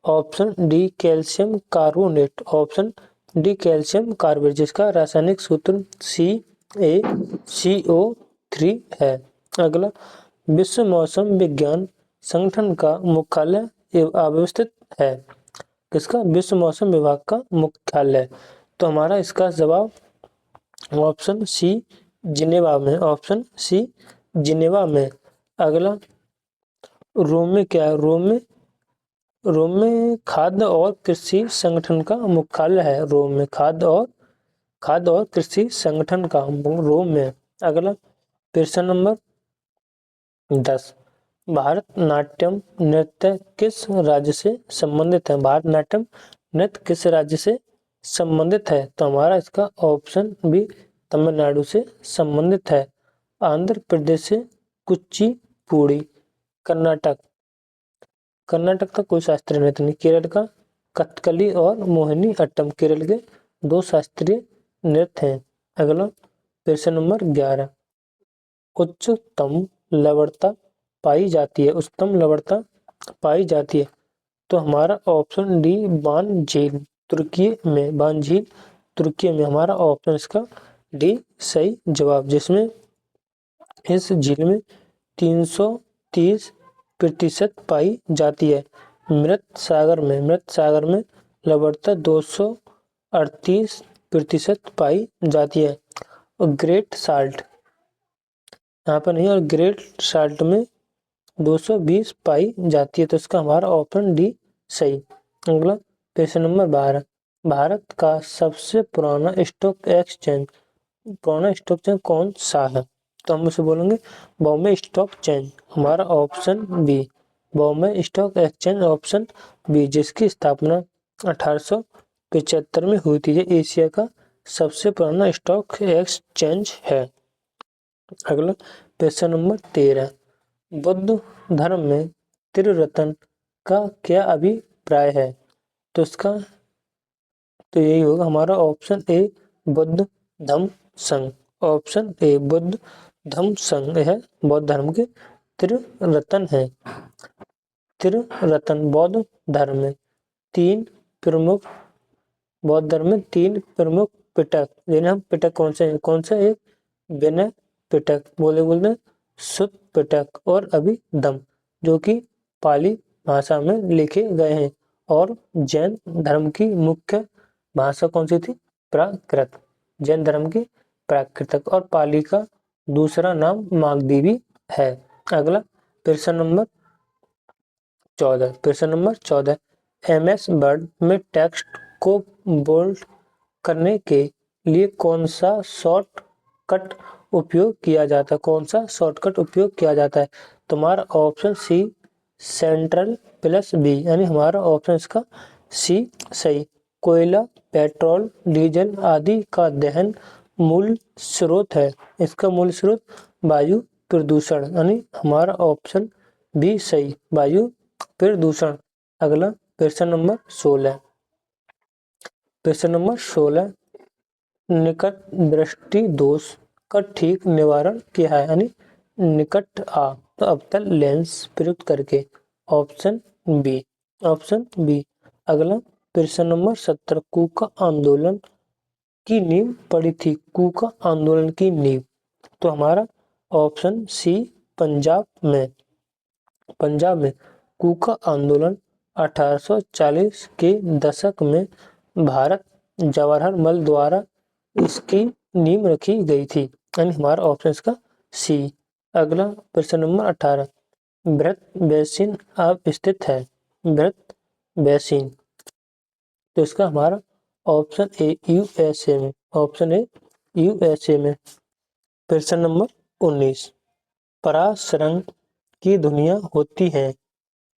option D calcium carbonate, option D calcium carbonate, जिसका रासायनिक सूत्र CaCO3 है। अगला, विश्व मौसम विज्ञान संगठन का मुख्यालय अवस्थित है? किसका? विश्व मौसम विभाग का मुख्यालय। तो हमारा इसका जवाब ऑप्शन सी जिनेवा में, ऑप्शन सी जिनेवा में। अगला, रोम में क्या है? रोम में खाद्य और कृषि संगठन का मुख्यालय है। रोम में खाद्य और कृषि संगठन का रोम में। अगला, प्रश्न नंबर 10, भारतनाट्यम नृत्य किस राज्य से संबंधित है? भारतनाट्यम नृत्य किस राज्य से संबंधित है? तो हमारा इसका ऑप्शन बी तमिलनाडु से संबंधित है। आंध्र प्रदेश से कुचिपुड़ी, कर्नाटक का कोई शास्त्रीय नृत्य नहीं। केरल का कथकली और मोहिनी अट्टम केरल के दो शास्त्रीय नृत्य हैं। अगला, प्रश्न नंबर 11, उच्चतम लवणता पाई जाती है? उच्चतम लवणता पाई जाती है, तो हमारा ऑप्शन डी बान झील तुर्की में, बान झील तुर्की में। हमारा ऑप्शन इसका डी सही जवाब, जिसमें इस झील में 330% पाई जाती है। मृत सागर में लवणता 238% पाई जाती है। और ग्रेट साल्ट यहाँ पर नहीं, और ग्रेट साल्ट में 220 पाई जाती है, तो इसका हमारा ऑप्शन डी सही। अगला, प्रश्न नंबर 12, भारत का सबसे पुराना स्टॉक एक्सचेंज कौन सा है? तो हम उसे बोलेंगे बॉम्बे स्टॉक एक्सचेंज। हमारा option B Bombay stock exchange, option B, जिसकी स्थापना 1875 में हुई थी। ये एशिया का सबसे पुराना स्टॉक एक्सचेंज है। अगला, प्रश्न नंबर 13, बुद्ध धर्म में त्रिरत्न का क्या अभिप्राय है? तो इसका तो यही होगा हमारा ऑप्शन ए बुद्ध धम्म संघ, ऑप्शन ए बुद्ध धम्म संघ है बौद्ध धर्म के त्रिरत्न है। त्रिरत्न बौद्ध धर्म में तीन प्रमुख पिटक, जिन्हें हम पिटक कौन से एक विनय पिटक बोलते सुत्त पिटक और अभिधम्म, जो कि पाली भाषा में लिखे गए हैं। और जैन धर्म की मुख्य भाषा कौन सी थी? प्राकृत। जैन धर्म की प्राकृतक, और पाली का दूसरा नाम मागधी है। अगला, प्रश्न नंबर 14, MS वर्ड में टेक्स्ट को बोल्ड करने के लिए कौन सा शॉर्टकट उपयोग किया जाता है? तुम्हारा ऑप्शन सी Ctrl+B, यानी हमारा ऑप्शन इसका सी सही। कोयला, पेट्रोल, डीजल आदि का दहन मूल स्रोत है। इसका मूल स्रोत वायु प्रदूषण, यानी हमारा ऑप्शन बी सही, वायु प्रदूषण। अगला, प्रश्न नंबर 16, निकट दृष्टि दोष का ठीक निवारण क्या है? यानी निकट तो अवतल लेंस प्रयुक्त करके, ऑप्शन बी। अगला, प्रश्न नंबर 17, कूका आंदोलन की नींव पड़ी थी? कूका आंदोलन की नींव, तो हमारा ऑप्शन सी पंजाब में कूका आंदोलन 1840 के दशक में भारत जवाहरलाल द्वारा इसकी नींव रखी गई थी, यानी हमारा ऑप्शन इसका सी। अगला, प्रश्न नंबर 18, ब्रत बेसिन अब स्थित है? ब्रत बेसिन, तो इसका हमारा ऑप्शन ए USA में, ऑप्शन ए USA में। प्रश्न नंबर 19, परासरंग की ध्वनियाँ होती हैं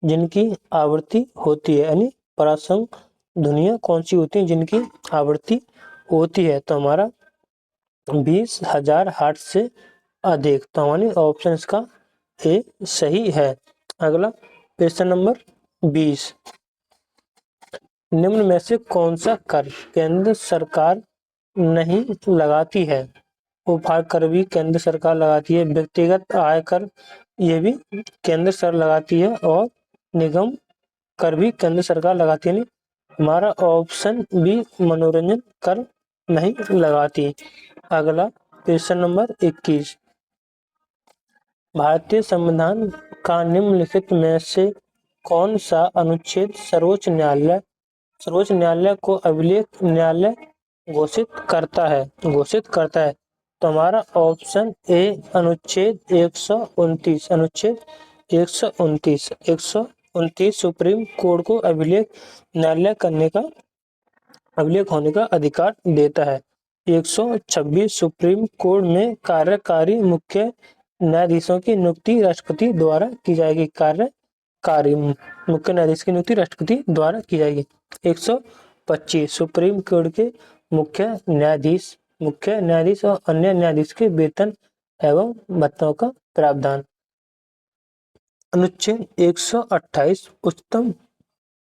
जिनकी आवृत्ति होती है, यानी परासरंग ध्वनियाँ कौन सी होती हैं जिनकी आवृत्ति होती है? तो हमारा 20,000 हर्ट्ज से अधिक, तो हमारी ऑप्शन इसका ए सही है। अगला, प्रश्न नंबर 20, निम्न में से कौन सा कर केंद्र सरकार नहीं लगाती है? उपहार कर भी केंद्र सरकार लगाती है। व्यक्तिगत आय कर ये भी केंद्र सरकार लगाती है और निगम कर भी केंद्र सरकार लगाती है। हमारा ऑप्शन बी मनोरंजन कर नहीं लगाती। अगला क्वेश्चन नंबर 21, भारतीय संविधान का निम्नलिखित में से कौन सा अनुच्छेद सर्वोच्च न्यायालय को अभिलेख न्यायालय घोषित करता है। तो हमारा ऑप्शन ए अनुच्छेद 129 सुप्रीम कोर्ट को अभिलेख होने का अधिकार देता है। 126 सुप्रीम कोर्ट में कार्यकारी मुख्य न्यायाधीशों की नियुक्ति राष्ट्रपति द्वारा की जाएगी। कार्यकारी मुख्य न्यायाधीश की नियुक्ति राष्ट्रपति द्वारा की जाएगी। 125 सुप्रीम कोर्ट के मुख्य न्यायाधीश और अन्य न्यायाधीश के वेतन एवं भत्तों का प्रावधान। अनुच्छेद 128 उच्चतम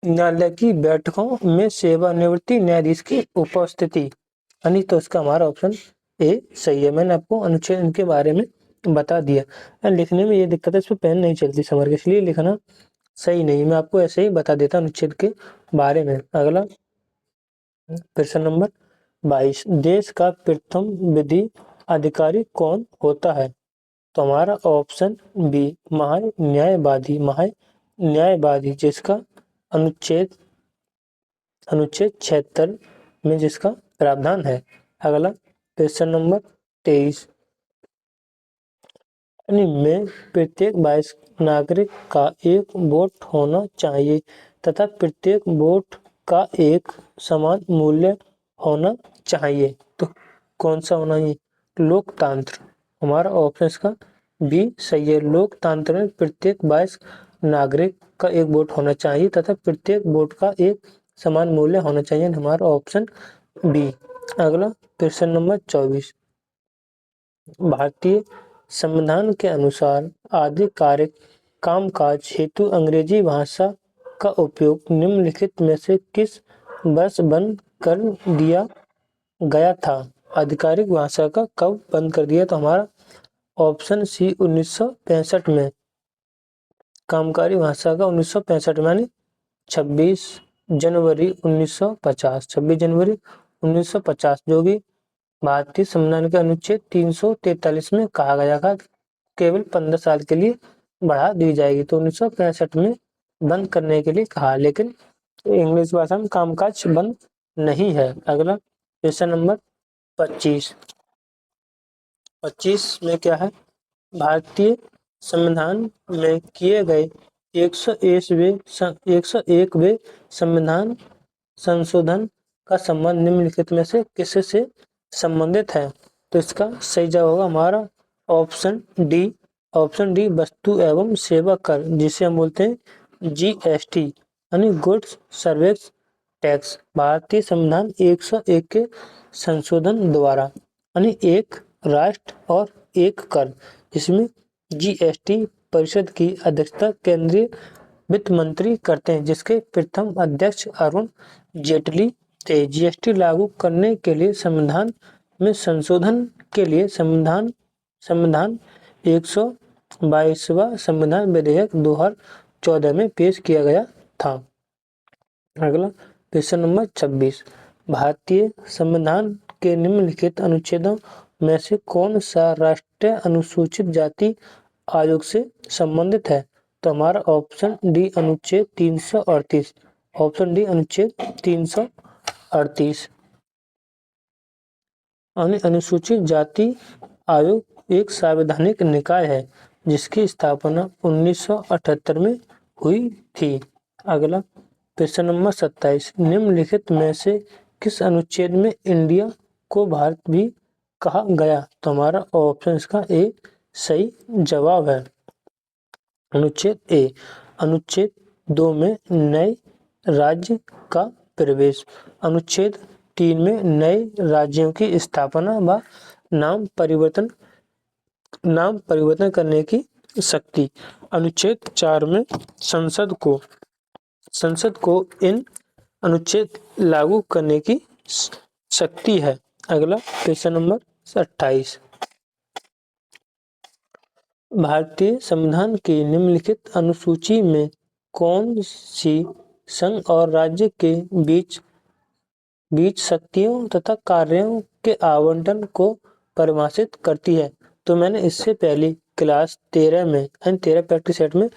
न्यायालय की बैठकों में सेवानिवृत्त न्यायाधीश की उपस्थिति। यानी तो इसका हमारा ऑप्शन ए सही है। मैंने आपको अनुच्छेद इनके बारे में बता दिया। लिखने में ये दिक्कत है, इसमें पेन नहीं चलती समझ के, इसलिए लिखना सही नहीं। मैं आपको ऐसे ही बता देता अनुच्छेद के बारे में। अगला प्रश्न नंबर 22, देश का प्रथम विधि अधिकारी कौन होता है? तो हमारा ऑप्शन बी महान्यायवादी जिसका अनुच्छेद 76 में जिसका प्रावधान है। अगला क्वेश्चन नंबर 23, में प्रत्येक 22 नागरिक का एक वोट होना चाहिए तथा प्रत्येक वोट का एक समान मूल्य होना चाहिए। तो कौन सा होना चाहिए? लोकतंत्र। हमारा ऑप्शन इसका बी सही है। लोकतंत्र में प्रत्येक 22 नागरिक का एक वोट होना चाहिए तथा प्रत्येक वोट का एक समान मूल्य होना चाहिए। हमारा ऑप्शन बी। अगला क्वेश्चन नंबर 24, भारतीय संविधान के अनुसार आधिकारिक कामकाज हेतु अंग्रेजी भाषा का उपयोग निम्नलिखित में से किस वर्ष बंद कर दिया गया था? आधिकारिक भाषा का कब बंद कर दिया? तो हमारा ऑप्शन सी 1965 में। कामकाजी भाषा का 1965 में 26 जनवरी 1950 जो कि भारतीय संविधान के अनुच्छेद 343 में कहा गया था केवल 15 साल के लिए बढ़ा दी जाएगी। तो 1965 में बंद करने के लिए कहा, लेकिन इंग्लिश भाषा में कामकाज बंद नहीं है। अगला क्वेश्चन नंबर 25 में क्या है? भारतीय संविधान में किए गए 101वें संविधान संशोधन का संबंध निम्नलिखित में से किससे संबंधित है? तो इसका सही जवाब होगा हमारा ऑप्शन डी वस्तु एवं सेवा कर, जिसे हम बोलते हैं जीएसटी यानी गुड्स सर्विस टैक्स। भारतीय संविधान 101 के संशोधन द्वारा यानी एक राष्ट्र और एक कर, इसमें जीएसटी परिषद की अध्यक्षता केंद्रीय वित्त मंत्री करते हैं, जिसके प्रथम अध्यक्ष अरुण जेटली थे। जीएसटी लागू करने के लिए संविधान में संशोधन के लिए संविधान 122वां संविधान विधेयक 2014 में पेश किया गया था। अगला क्वेश्चन नंबर 26, भारतीय संविधान के निम्नलिखित अनुच्छेदों में से कौन सा राष्ट्रीय अनुसूचित जाति आयोग से संबंधित है? तो हमारा ऑप्शन डी अनुच्छेद 338 अनुसूचित जाति आयोग एक संवैधानिक निकाय है जिसकी स्थापना 1978 में हुई थी। अगला क्वेश्चन नंबर 27, निम्नलिखित में से किस अनुच्छेद में इंडिया को भारत भी कहा गया? तो हमारा ऑप्शन इसका ए सही जवाब है। अनुच्छेद ए। अनुच्छेद 2 में नए राज्य का प्रवेश। अनुच्छेद 3 में नए राज्यों की स्थापना व नाम परिवर्तन करने की शक्ति। अनुच्छेद 4 में संसद को इन अनुच्छेद लागू करने की शक्ति है। अगला क्वेश्चन नंबर 28, भारतीय संविधान की निम्नलिखित अनुसूची में कौन सी संघ और राज्य के बीच शक्तियों तथा कार्यों के आवंटन को परिभाषित करती है? तो मैंने इससे पहले क्लास 13 में 13 प्रैक्टिस सेट में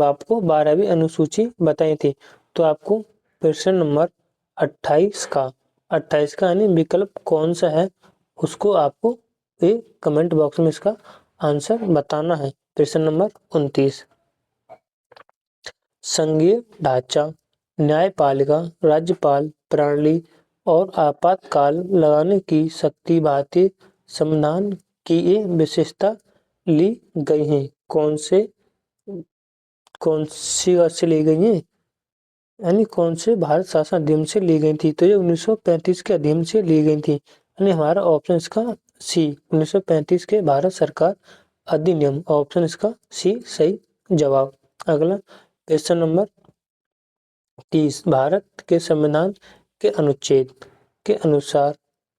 आपको 12वीं अनुसूची बताई थी। तो आपको प्रश्न नंबर 28 का यानी विकल्प कौन सा है उसको आपको एक कमेंट बॉक्स में इसका आंसर बताना है। प्रश्न नंबर 29, संघीय ढांचा, न्यायपालिका, राज्यपाल प्रणाली और आपातकाल लगाने की शक्ति भारतीय संविधान की ये विशेषता ली गई है। कौन सी से ली गई है यानी कौन से भारत शासन अधिनियम से ली गई थी? तो ये 1935 के अधिनियम से ली गई थी यानी हमारा ऑप्शन इसका सी 1935 के भारत सरकार अधिनियम, ऑप्शन इसका सी सही जवाब। अगला प्रश्न नंबर 30, भारत के संविधान के अनुच्छेद के अनुसार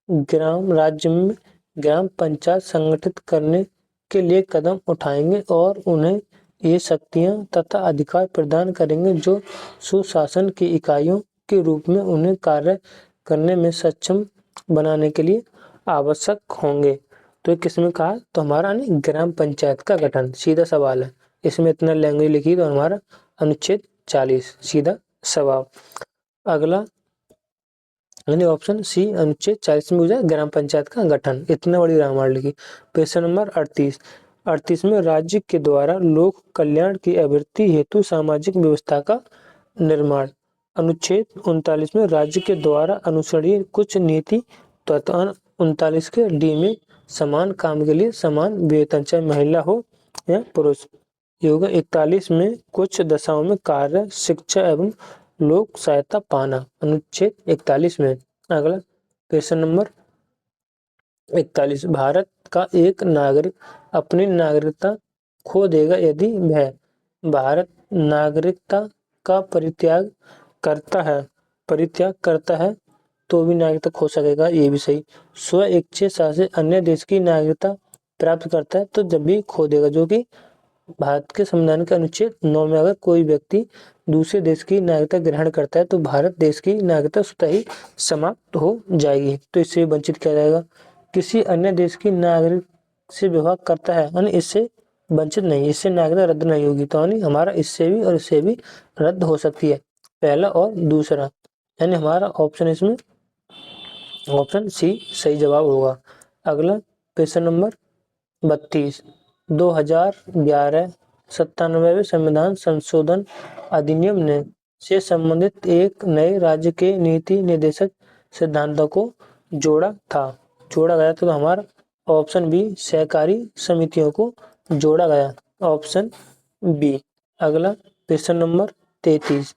ग्राम राज्य में ग्राम पंचायत संगठित करने के लिए कदम उठाएंगे और उन्हें ये शक्तियां तथा अधिकार प्रदान करेंगे जो सुशासन की इकाइयों के रूप में उन्हें कार्य करने में सक्षम बनाने के लिए आवश्यक होंगे। तो किसमें कहा? तो हमारा ग्राम पंचायत का गठन, सीधा सवाल है। इसमें इतना लैंग्वेज लिखी तो हमारा अनुच्छेद 40 सीधा सवाल। अगला यानी ऑप्शन सी अनुच्छेद 40 में हो जाए ग्राम पंचायत का गठन, इतना बड़ी रामायण लिखी। प्रश्न नंबर 38 में राज्य के द्वारा लोक कल्याण की अभिवृद्धि हेतु सामाजिक व्यवस्था का निर्माण। अनुच्छेद 39 में राज्य के द्वारा अनुसरणीय कुछ नीति तत्व 39 के डी में समान काम के लिए समान वेतन, चाहे महिला हो या पुरुष। योगा 41 में कुछ दशाओं में कार्य, शिक्षा एवं लोक सहायता पाना, अनुच्छेद 41 में। अगला प्रश्न नंबर 41, भारत का एक नागरिक अपनी नागरिकता खो देगा यदि वह भारत नागरिकता का परित्याग करता है तो भी नागरिकता खो सकेगा, ये भी सही। स्व इच्छा से अन्य देश की नागरिकता प्राप्त करता है तो जब भी खो देगा, जो कि भारत के संविधान के अनुच्छेद 9 में अगर कोई व्यक्ति दूसरे देश की नागरिकता ग्रहण करता है तो भारत देश की नागरिकता स्वतः ही समाप्त हो जाएगी, तो इससे वंचित किया जाएगा। किसी अन्य देश की नागरिक से विवाह करता है यानी इससे वंचित नहीं, इससे नागरिकता रद्द नहीं होगी, तो यानी हमारा इससे भी और इससे भी रद्द हो सकती है, पहला और दूसरा। यानी हमारा ऑप्शन इसमें ऑप्शन सी सही जवाब होगा। अगला प्रश्न नंबर 32, 2011 97वें संविधान संशोधन अधिनियम ने से संबंधित एक नए राज्य के नीति निर्देशक सिद्धांतों को जोड़ा गया तो हमारा ऑप्शन बी सहकारी समितियों को जोड़ा गया, ऑप्शन बी। अगला प्रश्न नंबर 33,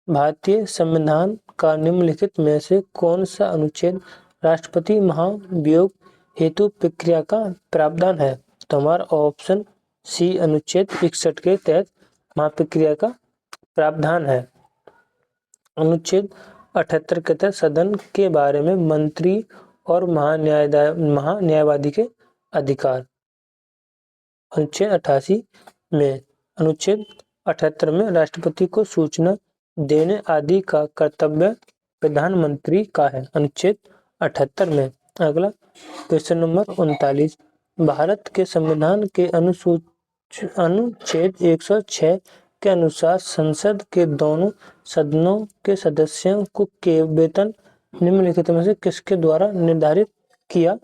भारतीय संविधान का निम्नलिखित में से कौन सा अनुच्छेद राष्ट्रपति महाभियोग हेतु प्रक्रिया का प्रावधान है? तो हमारा ऑप्शन सी अनुच्छेद 61 के तहत महाप्रक्रिया का प्रावधान है। अनुच्छेद 78 के तहत सदन के बारे में मंत्री और महान्यायवादी के अधिकार। अनुच्छेद 88 में अनुच्छेद 78 में राष्ट्रपति को सूचना देने आदि का कर्तव्य प्रधानमंत्री का है, अनुच्छेद 78 में। अगला प्रश्न नंबर 39, भारत के संविधान के अनुच्छेद 106 के अनुसार संसद के दोनों सदनों के सदस्यों को के वेतन निम्नलिखित में से किसके द्वारा निर्धारित किया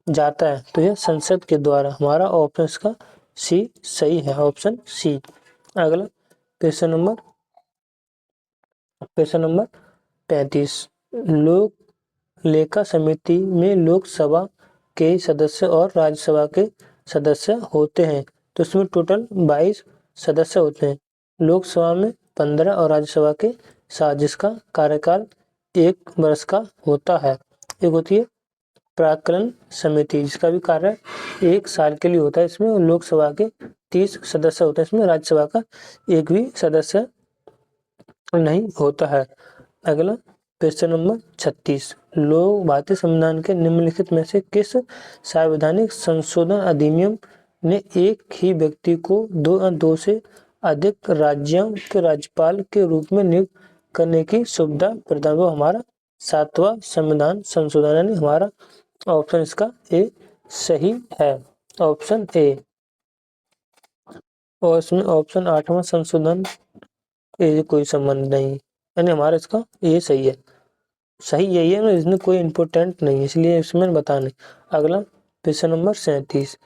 जाता है? तो यह संसद के द्वारा, हमारा ऑप्शन इसका सी सही है, ऑप्शन सी। अगला प्रश्न नंबर 35, लोक लेखा समिति में लोकसभा के सदस्य और राज्यसभा के सदस्य होते हैं, तो इसमें टोटल 22 सदस्य होते हैं। लोकसभा में 15 और राज्यसभा के 7, जिसका कार्यकाल 1 वर्ष का होता है। एक होती है प्राक्कलन समिति, जिसका भी कार्य 1 साल के लिए होता है। इसमें लोकसभा के 30 सदस्य होते हैं, इसमें राज्यसभा का 1 भी सदस्य नहीं होता है। अगला प्रश्न नंबर 36, लोग भारतीय संविधान के निम्नलिखित में से किस संवैधानिक संशोधन अधिनियम ने एक ही व्यक्ति को दो से अधिक राज्यों के राज्यपाल के रूप में नियुक्त करने की सुविधा प्रदान। वो हमारा 7वां संविधान संशोधन है। हमारा ऑप्शन इसका ए सही है, ऑप्शन ए। और इसमें ऑप्शन 8वां संशोधन ये कोई संबंध नहीं, यानी हमारा इसका ये सही है। सही यही है ना, इसमें कोई इम्पोर्टेंट नहीं, इसलिए इसमें बता नहीं। अगला प्रश्न नंबर 37,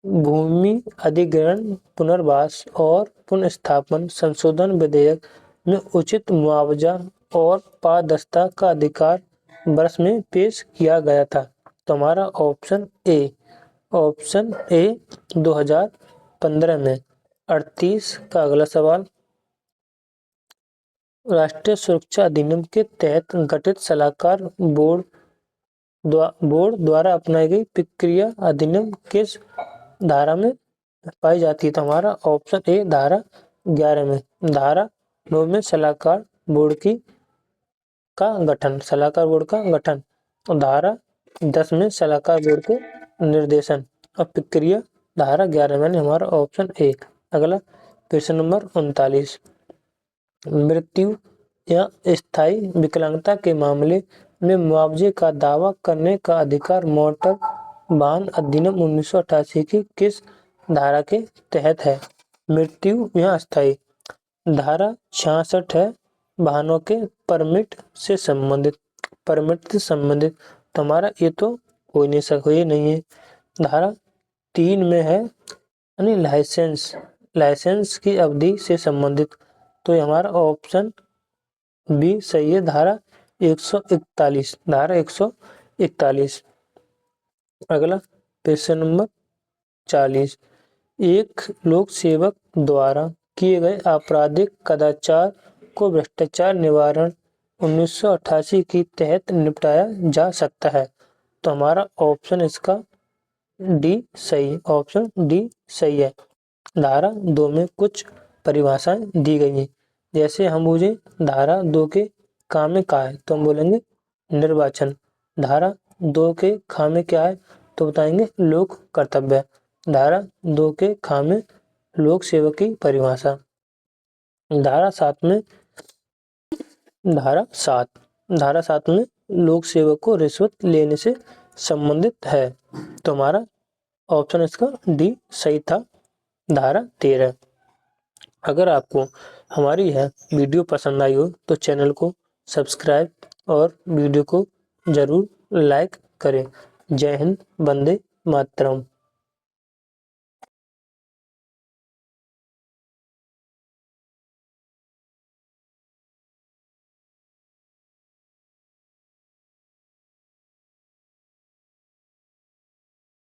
भूमि अधिग्रहण पुनर्वास और पुनर्स्थापन संशोधन विधेयक में उचित मुआवजा और पारदर्शिता का अधिकार वर्ष में पेश किया गया था। तो हमारा ऑप्शन ए 2015 में। 38 का अगला सवाल, राष्ट्रीय सुरक्षा अधिनियम के तहत गठित सलाहकार बोर्ड द्वारा अपनाई गई प्रक्रिया अधिनियम किस धारा में पाई जाती है। तो हमारा ऑप्शन ए धारा 11 में। धारा 9 में सलाहकार बोर्ड का गठन और धारा 10 में सलाहकार बोर्ड के निर्देशन और प्रक्रिया धारा 11 में। हमारा ऑप्शन ए। अगला प्रश्न नंबर 39, मृत्यु या स्थायी विकलांगता के मामले में मुआवजे का दावा करने का अधिकार मोटर वाहन अधिनियम 1988 की किस धारा के तहत है। मृत्यु या स्थायी, धारा 66 है वाहनों के परमिट से संबंधित। तो हमारा ये तो हो ही नहीं है। धारा 3 में है यानी लाइसेंस की अवधि से संबंधित। तो ये हमारा ऑप्शन बी सही है, धारा 141। अगला प्रश्न नंबर 40, एक लोक सेवक द्वारा किए गए आपराधिक कदाचार को भ्रष्टाचार निवारण 1988 के तहत निपटाया जा सकता है। तो हमारा ऑप्शन इसका डी सही, ऑप्शन डी सही है। धारा 2 में कुछ परिभाषाएं दी गई हैं, जैसे हम मुझे धारा 2 के काम में क्या है तो हम बोलेंगे निर्वाचन। धारा 2 के खामे में क्या है तो बताएंगे लोक कर्तव्य। धारा 2 के खामे में लोक सेवक की परिभाषा। धारा 7 में लोक सेवक को रिश्वत लेने से संबंधित है। तो हमारा ऑप्शन इसका डी सही था, धारा 13। अगर आपको हमारी यह वीडियो पसंद आई हो तो चैनल को सब्सक्राइब और वीडियो को जरूर लाइक करें। जय हिंद, वंदे मातरम।